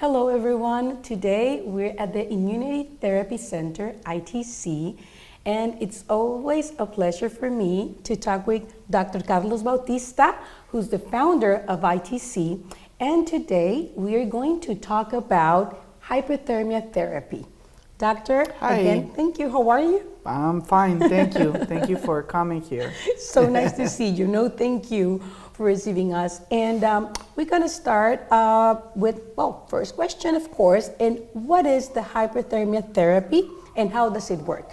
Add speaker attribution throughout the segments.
Speaker 1: Hello everyone. Today we're at the Immunity Therapy Center, ITC, and it's always a pleasure for me to talk with Dr. Carlos Bautista, who's the founder of ITC, and today we are going to talk about hyperthermia therapy. Doctor,
Speaker 2: Hi.
Speaker 1: Again, thank you. How are you?
Speaker 2: I'm fine, thank you. Thank you for coming here.
Speaker 1: So nice to see you. No, thank you for receiving us. And we're going to start with, first question, of course. And what is the hyperthermia therapy and how does it work?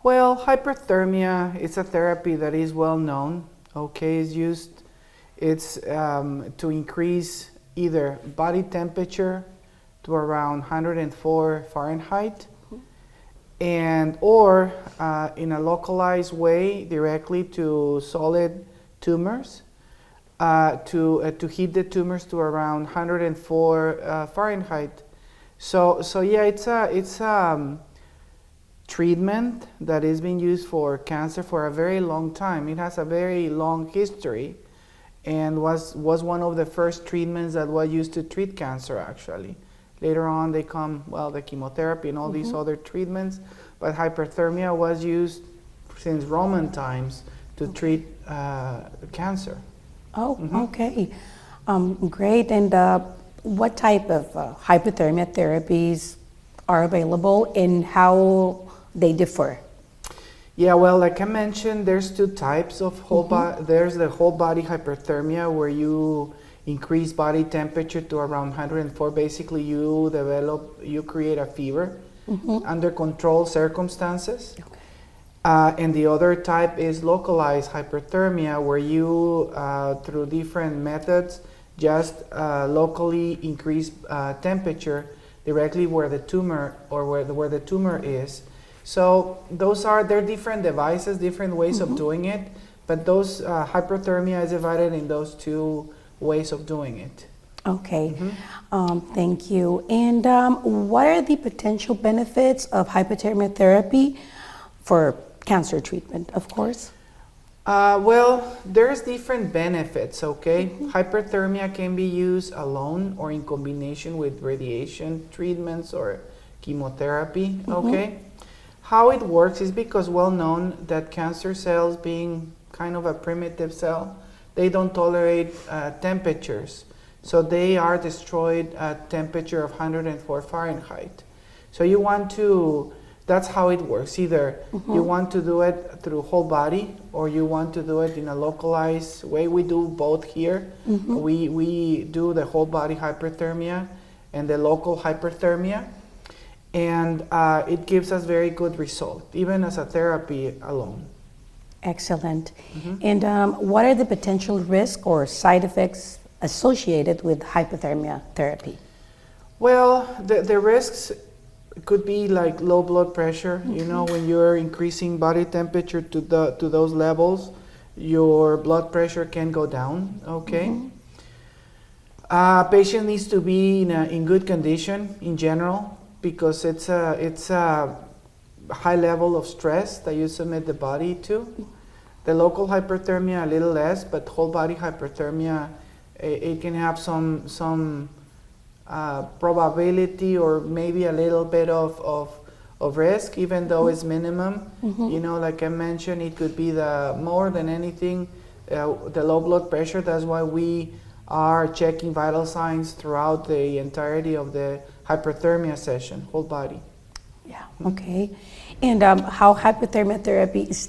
Speaker 2: Well, hyperthermia is a therapy that is well known. Okay, it's to increase either body temperature to around 104 Fahrenheit, or in a localized way directly to solid tumors, to heat the tumors to around 104 Fahrenheit. So yeah, it's a treatment that is being used for cancer for a very long time. It has a very long history, and was one of the first treatments that was used to treat cancer actually. Later on, they come, the chemotherapy and all these other treatments, but hyperthermia was used since Roman times to treat cancer.
Speaker 1: Oh, okay. Great. And what type of hyperthermia therapies are available and how they differ?
Speaker 2: Yeah, well, like I mentioned, there's two types of whole body. There's the whole body hyperthermia, where you increase body temperature to around 104. Basically, you create a fever under controlled circumstances.
Speaker 1: Okay.
Speaker 2: And the other type is localized hyperthermia, where you, through different methods, just locally increase temperature directly where the tumor where the tumor is. So they're different devices, different ways of doing it, but those hyperthermia is divided in those two ways of doing it.
Speaker 1: Okay, thank you. And what are the potential benefits of hyperthermia therapy for cancer treatment, of course?
Speaker 2: Well, there's different benefits, okay? Hyperthermia can be used alone or in combination with radiation treatments or chemotherapy, okay? How it works is because well known that cancer cells, being kind of a primitive cell, they don't tolerate temperatures. So they are destroyed at temperature of 104 Fahrenheit. So that's how it works. Either you want to do it through whole body, or you want to do it in a localized way. We do both here. We do the whole body hyperthermia and the local hyperthermia. And it gives us very good result, even as a therapy alone.
Speaker 1: Excellent. And what are the potential risks or side effects associated with hyperthermia therapy?
Speaker 2: Well, the risks could be like low blood pressure. You know, when you're increasing body temperature to those levels, your blood pressure can go down, okay? Patient needs to be in good condition in general, because it's a high level of stress that you submit the body to. The local hyperthermia a little less, but whole body hyperthermia, it can have some probability or maybe a little bit of risk, even though it's minimum. You know, like I mentioned, it could be more than anything, the low blood pressure. That's why we are checking vital signs throughout the entirety of the hyperthermia session, whole body.
Speaker 1: Yeah, okay. And how hyperthermia therapy is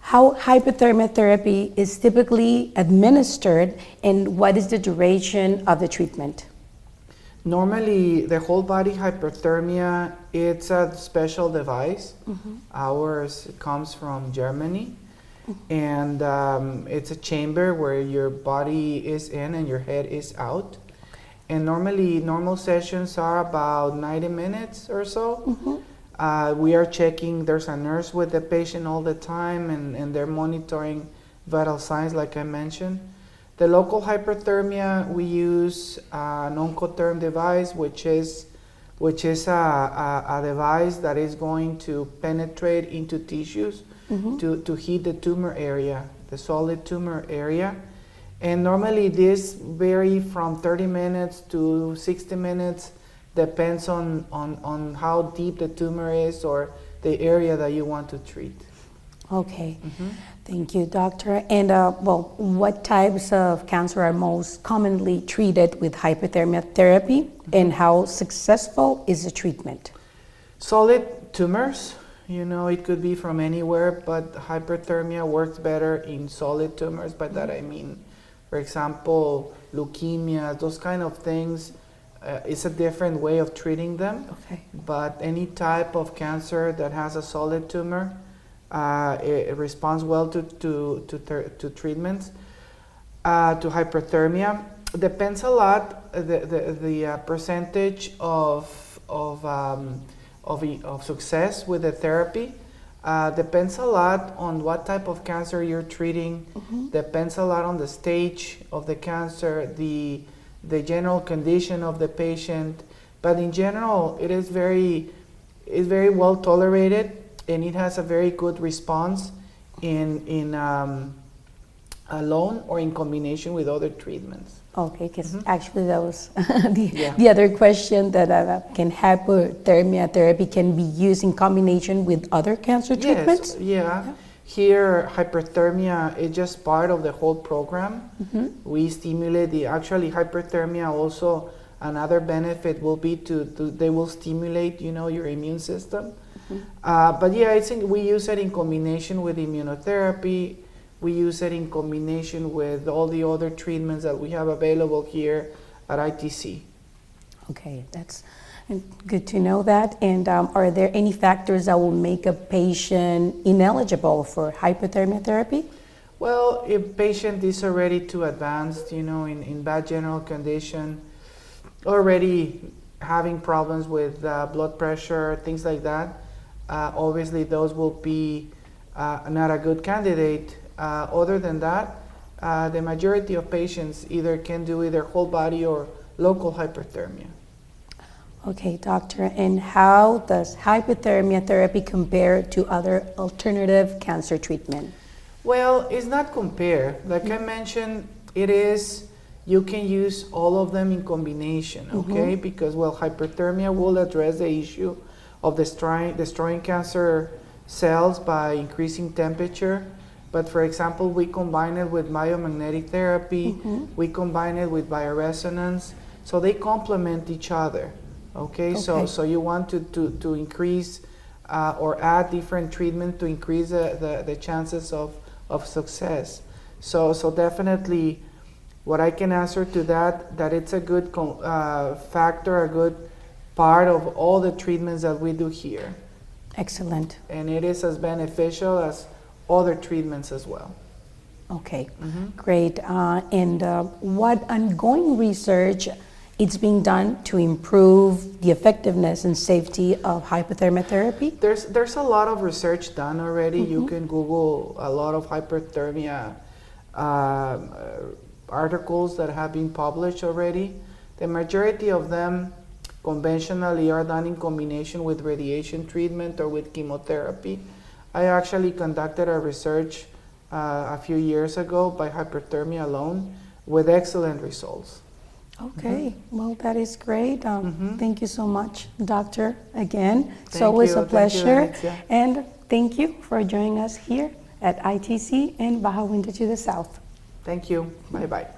Speaker 1: how hyperthermia therapy is typically administered, and what is the duration of the treatment?
Speaker 2: Normally, the whole body hyperthermia, it's a special device. Ours comes from Germany. And it's a chamber where your body is in and your head is out. And normally, normal sessions are about 90 minutes or so. We are checking, there's a nurse with the patient all the time, and they're monitoring vital signs, like I mentioned. The local hyperthermia, we use an Oncotherm device, which is a device that is going to penetrate into tissues to heat the tumor area, the solid tumor area. And normally this vary from 30 minutes to 60 minutes, depends on how deep the tumor is or the area that you want to treat.
Speaker 1: Okay, thank you, doctor. And well, what types of cancer are most commonly treated with hyperthermia therapy, and how successful is the treatment?
Speaker 2: Solid tumors, you know, it could be from anywhere, but hyperthermia works better in solid tumors. By that I mean, for example, leukemia, those kind of things. It's a different way of treating them.
Speaker 1: Okay.
Speaker 2: But any type of cancer that has a solid tumor, it responds well to treatments. To hyperthermia, depends a lot the percentage of success with the therapy. Depends a lot on what type of cancer you're treating. Depends a lot on the stage of the cancer, the general condition of the patient. But in general, it is very well tolerated, and it has a very good response in alone or in combination with other treatments.
Speaker 1: Okay, because actually that was the other question, that can hyperthermia therapy can be used in combination with other cancer treatments?
Speaker 2: Yeah. Here, hyperthermia is just part of the whole program. We stimulate actually hyperthermia also, another benefit will be they will stimulate, you know, your immune system. But yeah, I think we use it in combination with immunotherapy. We use it in combination with all the other treatments that we have available here at ITC.
Speaker 1: Okay, that's good to know that. And are there any factors that will make a patient ineligible for hyperthermia therapy?
Speaker 2: Well, if patient is already too advanced, you know, in bad general condition, already having problems with blood pressure, things like that, obviously those will be not a good candidate. Other than that, the majority of patients either can do either whole body or local hyperthermia.
Speaker 1: Okay, doctor, and how does hyperthermia therapy compare to other alternative cancer treatment?
Speaker 2: Well, it's not compare. Like I mentioned, you can use all of them in combination, okay? Because, well, hyperthermia will address the issue of destroying cancer cells by increasing temperature. But for example, we combine it with biomagnetic therapy, we combine it with bioresonance, so they complement each other. Okay, so you want to increase or add different treatment to increase the chances of success. So definitely, what I can answer to that it's a good factor, a good part of all the treatments that we do here.
Speaker 1: Excellent.
Speaker 2: And it is as beneficial as other treatments as well.
Speaker 1: Okay, great. And what ongoing research is being done to improve the effectiveness and safety of hyperthermia therapy?
Speaker 2: There's a lot of research done already. You can Google a lot of hyperthermia articles that have been published already. The majority of them conventionally are done in combination with radiation treatment or with chemotherapy. I actually conducted a research a few years ago by hyperthermia alone with excellent results.
Speaker 1: Okay, well, that is great. Thank you so much, doctor, again. It's always a pleasure. And thank you for joining us here at ITC in Baja Winter to the South.
Speaker 2: Thank you. Bye-bye.